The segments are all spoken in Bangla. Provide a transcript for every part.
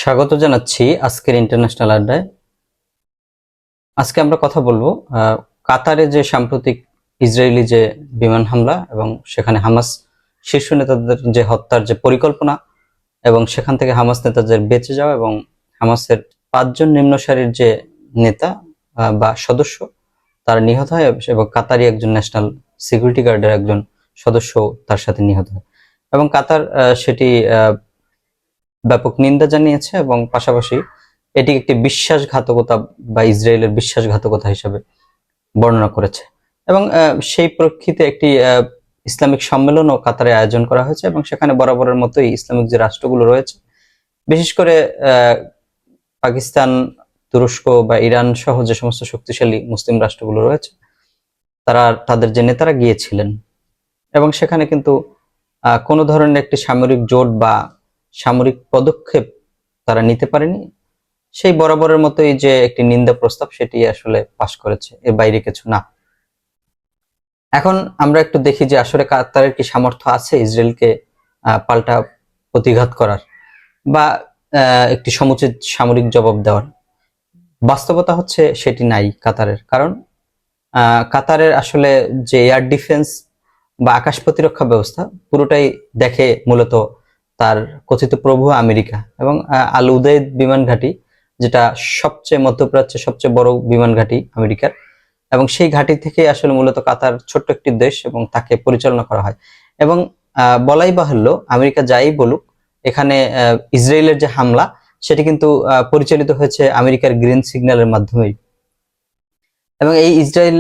স্বাগত জানাচ্ছি আজকের ইন্টারন্যাশনাল আড্ডায়। আজকে আমরা কথা বলবো কাতারে যে সাম্প্রতিক ইসরায়েলি যে বিমান হামলা এবং সেখানে হামাস শীর্ষ নেতাদের যে হত্যার যে পরিকল্পনা এবং সেখান থেকে হামাস নেতাদের বেঁচে যাওয়া এবং হামাসের 5 জন নিম্ন সারির যে নেতা বা সদস্য তারা নিহত হয় এবং কাতারি একজন ন্যাশনাল সিকিউরিটি গার্ডের একজন সদস্য তার সাথে নিহত হয় এবং কাতার সেটি ব্যাপক নিন্দা জানিয়েছে এবং পাশাপাশি এটি একটি বিশ্বাসঘাতকতা বা ইসরায়েলের বিশ্বাসঘাতকতা হিসেবে বর্ণনা করেছে এবং সেই প্রেক্ষিতে একটি ইসলামিক সম্মেলনও কাতারে আয়োজন করা হয়েছে এবং সেখানে বরাবরের মতোই ইসলামিক যে রাষ্ট্রগুলো রয়েছে, বিশেষ করে পাকিস্তান, তুরস্ক বা ইরান সহ যে সমস্ত শক্তিশালী মুসলিম রাষ্ট্রগুলো রয়েছে তারা তাদের যে নেতারা গিয়েছিলেন এবং সেখানে কিন্তু কোনো ধরনের একটি সামরিক জোট বা সামরিক পদক্ষেপ তারা নিতে পারেনি। সেই বরাবরের মতোই যে একটি নিন্দা প্রস্তাব সেটি আসলে পাশ করেছে, এর বাইরে কিছু না। এখন আমরা একটু দেখি যে আসলে কাতারের কি সামর্থ্য আছে ইসরায়েলকে পাল্টা প্রতিঘাত করার বা একটি সমুচিত সামরিক জবাব দেওয়ার। বাস্তবতা হচ্ছে সেটি নাই কাতারের, কারণ কাতারের আসলে যে এয়ার ডিফেন্স বা আকাশ প্রতিরক্ষা ব্যবস্থা পুরোটাই দেখে মূলত তার কথিত প্রভু আমেরিকা এবং আল উদেইদ বিমান ঘাঁটি, যেটা সবচেয়ে মধ্যপ্রাচ্যের সবচেয়ে বড় বিমান ঘাঁটি আমেরিকার, এবং সেই ঘাঁটি থেকে আসলে মূলত কাতার ছোট্ট একটি দেশ এবং তাকে পরিচালনা করা হয়। এবং বলাই বাহুল্য, আমেরিকা যাই বলুক, এখানে ইসরায়েলের যে হামলা সেটি কিন্তু পরিচালিত হয়েছে আমেরিকার গ্রিন সিগন্যালের মাধ্যমেই। এবং এই ইসরায়েল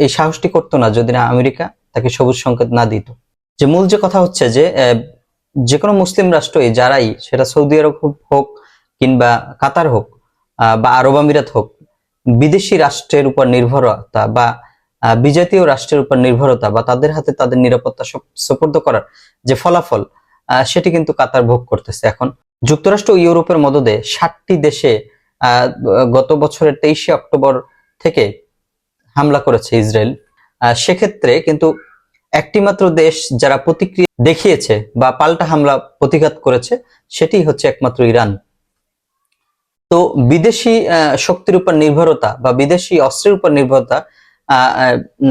এই সাহসটি করতো না যদি না আমেরিকা তাকে সবুজ সংকেত না দিত। যে মূল যে কথা হচ্ছে যে কোনো মুসলিম রাষ্ট্রই যারাই, সেটা সৌদি আরব হোক কিংবা কাতার হোক বা আরব আমিরাত হোক, বিদেশি রাষ্ট্রের উপর নির্ভরতা বা বিজাতীয় রাষ্ট্রের উপর নির্ভরতা বা তাদের হাতে তাদের নিরাপত্তা সুপর্দ করার যে ফলাফল সেটি কিন্তু কাতার ভোগ করতেছে। এখন যুক্তরাষ্ট্র ও ইউরোপের মদদে 60টি দেশে গত বছরের 23শে অক্টোবর থেকে হামলা করেছে ইসরায়েল। সেক্ষেত্রে কিন্তু একটি মাত্র দেশ যারা প্রতিক্রিয়া দেখিয়েছে বা পাল্টা হামলা প্রতিঘাত করেছে সেটি হচ্ছে একমাত্র ইরান। তো বিদেশি শক্তির উপর নির্ভরতা বা বিদেশি অস্ত্রের উপর নির্ভরতা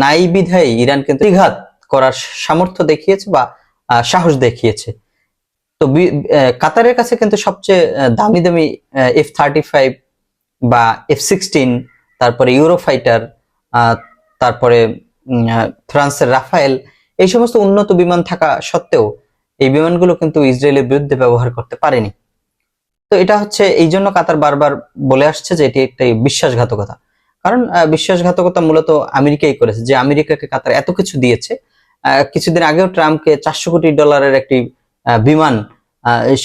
নাই বিধায় ইরান কিন্তু প্রতিঘাত করার সামর্থ্য দেখিয়েছে বা সাহস দেখিয়েছে। তো কাতারের কাছে কিন্তু সবচেয়ে দামি দামি F-35 বা F-16, তারপরে ইউরোফাইটার, তারপরে ফ্রান্সের রাফায়েল, এই সমস্ত উন্নত বিমান থাকা সত্ত্বেও এই বিমানগুলো কিন্তু ইসরায়েলের বিরুদ্ধে ব্যবহার করতে পারেনি। তো এটা হচ্ছে এই জন্য কাতার বারবার বলে আসছে যে এটি একটি বিশ্বাসঘাতকতা, কারণ বিশ্বাসঘাতকতা মূলত আমেরিকাই করেছে। যে আমেরিকাকে কাতার এত কিছু দিয়েছে, কিছুদিন আগেও ট্রাম্পকে $400 কোটি একটি বিমান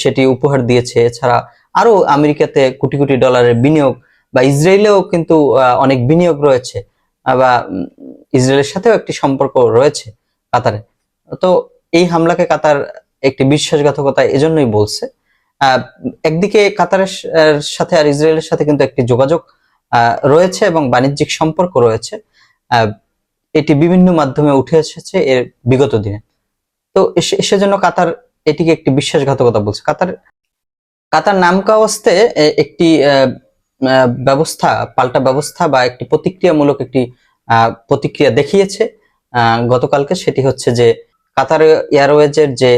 সেটি উপহার দিয়েছে। এছাড়া আরো আমেরিকাতে কোটি কোটি ডলারের বিনিয়োগ বা ইসরায়েলেও কিন্তু অনেক বিনিয়োগ রয়েছে বা ইসরায়েলের সাথেও একটি সম্পর্ক রয়েছে কাতারে। তো এই হামলাকে কাতার একটি বিশ্বাসঘাতকতা এজন্যই বলছে। একদিকে কাতারের সাথে আর ইসরায়েলের সাথে কিন্তু একটি যোগাযোগ রয়েছে এবং বাণিজ্যিক সম্পর্ক রয়েছে, এটি বিভিন্ন মাধ্যমে উঠে এসেছে এর বিগত দিনে। তো সেজন্য কাতার এটিকে একটি বিশ্বাসঘাতকতা বলছে। কাতার নামকাওয়াস্তে একটি ব্যবস্থা, পাল্টা ব্যবস্থা বা একটি প্রতিক্রিয়ামূলক একটি প্রতিক্রিয়া দেখিয়েছে গতকালকে। সেটি হচ্ছে যে কাতার এয়ারওয়েজের যে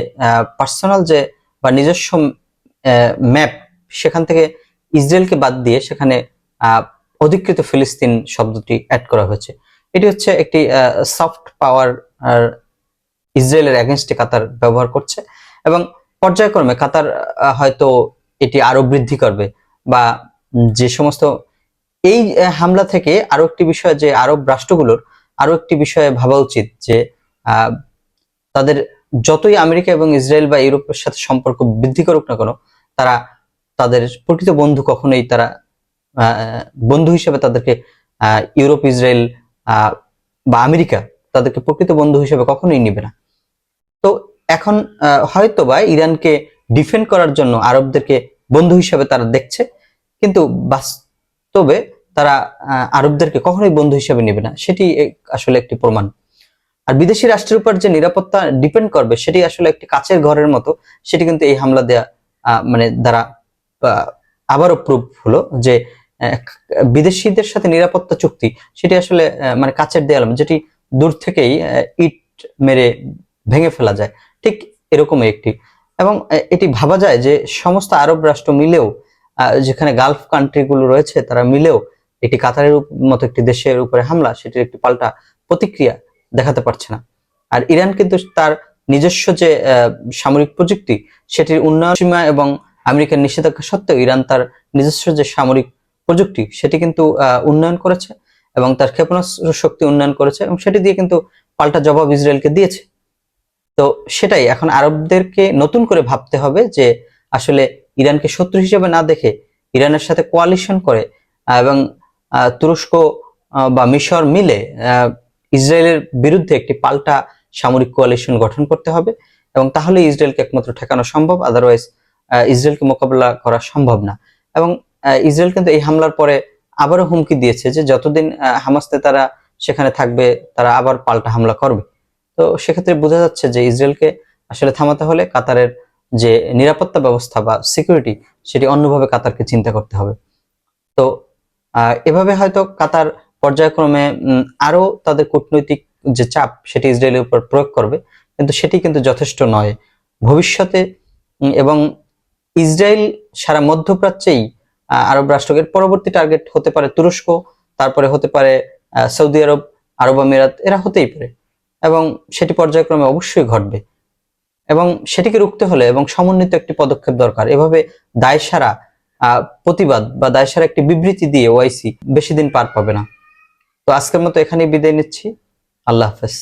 পার্সোনাল যে বা নিজস্ব ম্যাপ, সেখান থেকে ইসরায়েলকে বাদ দিয়ে সেখানে অধিকৃত ফিলিস্তিন শব্দটি অ্যাড করা হয়েছে। এটি হচ্ছে একটি সফট পাওয়ার ইসরায়েলের এগেনস্টে কাতার ব্যবহার করছে এবং পর্যায়ক্রমে কাতার হয়তো এটি আরো বৃদ্ধি করবে বা যে সমস্ত এই হামলা থেকে আরো একটি বিষয়, যে আরব রাষ্ট্রগুলোর আরো একটি বিষয়ে ভাবা উচিত যে তাদের যতই আমেরিকা এবং ইসরায়েল বা ইউরোপের সাথে সম্পর্ক বৃদ্ধি করুক না কেন, তারা তাদের প্রকৃত বন্ধু কখনোই তারা বন্ধু হিসেবে তাদেরকে ইউরোপ, ইসরায়েল বা আমেরিকা তাদেরকে প্রকৃত বন্ধু হিসেবে কখনোই নিবে না। তো এখন হয়তো বা ইরানকে ডিফেন্ড করার জন্য আরবদেরকে বন্ধু হিসেবে তারা দেখছে, কিন্তু বাস্তবে তারা আরবদেরকে কখনোই বন্ধু হিসেবে নেবে না, সেটি আসলে একটি প্রমাণ। আর বিদেশি রাষ্ট্রের উপর যে নিরাপত্তা ডিপেন্ড করবে সেটি আসলে একটি কাচের ঘরের মতো, সেটি কিন্তু এই হামলা দেয়া দ্বারা আবারও প্রুফ হলো যে বিদেশিদের সাথে নিরাপত্তা চুক্তি সেটি আসলে মানে কাচের দেয়াল, যেটি দূর থেকেই ইট মেরে ভেঙে ফেলা যায়, ঠিক এরকমই একটি। এবং এটি ভাবা যায় যে সমস্ত আরব রাষ্ট্র মিলেও, যেখানে গালফ কান্ট্রি গুলো রয়েছে তারা মিলেও এটি কাতারের মতো একটি দেশের উপরে হামলা, সেটির একটি পাল্টা প্রতিক্রিয়া দেখাতে পারছে না। আর ইরান কিন্তু তার নিজস্ব যে সামরিক প্রযুক্তি সেটির উন্নয়ন সীমা এবং আমেরিকার নিষেধাজ্ঞা সত্ত্বেও ইরান তার নিজস্ব যে সামরিক প্রযুক্তি সেটি কিন্তু উন্নয়ন করেছে এবং তার ক্ষেপণাস্ত্র শক্তি উন্নয়ন করেছে, এবং সেটি দিয়ে কিন্তু পাল্টা জবাব ইসরায়েলকে দিয়েছে। তো সেটাই এখন আরবদেরকে নতুন করে ভাবতে হবে যে আসলে ইরানকে শত্রু হিসেবে না দেখে ইরানের সাথে কোয়ালিশন করে এবং তুরস্ক বা মিশর মিলে ইসরায়েলের বিরুদ্ধে একটি পাল্টা সামরিক কোয়ালিশন গঠন করতে হবে, এবং তাহলে ইসরায়েলকে একমাত্র ঠেকানো সম্ভব, আদারওয়াইজ ইসরায়েলকে মোকাবেলা করা সম্ভব না। এবং ইসরায়েল কিন্তু এই হামলার পরে আবারও হুমকি দিয়েছে যে যতদিন হামাস নেতারা সেখানে থাকবে তারা আবার পাল্টা হামলা করবে। তো সেক্ষেত্রে বোঝা যাচ্ছে যে ইসরায়েলকে আসলে থামাতে হলে কাতারের যে নিরাপত্তা ব্যবস্থা বা সিকিউরিটি সেটি অন্যভাবে কাতারকে চিন্তা করতে হবে। তো এভাবে হয়তো কাতার পর্যায়ক্রমে আরো তাদের কূটনৈতিক যে চাপ সেটি ইসরায়েলের উপর প্রয়োগ করবে, কিন্তু সেটি কিন্তু যথেষ্ট নয় ভবিষ্যতে। এবং ইসরায়েল সারা মধ্যপ্রাচ্যেই আরব রাষ্ট্রের পরবর্তী টার্গেট হতে পারে তুরস্ক, তারপরে হতে পারে সৌদি আরব, আরব আমিরাত, এরা হতেই পারে, এবং সেটি পর্যায়ক্রমে অবশ্যই ঘটবে। এবং সেটিকে রুখতে হলে এবং সমন্বিত একটি পদক্ষেপ দরকার। এভাবে দায়সারা প্রতিবাদ বা দায়সারা একটি বিবৃতি দিয়ে ওআইসি বেশি দিন পার পাবে না। তো আজকের মতো এখানেই বিদায় নিচ্ছি। আল্লাহ হাফেজ।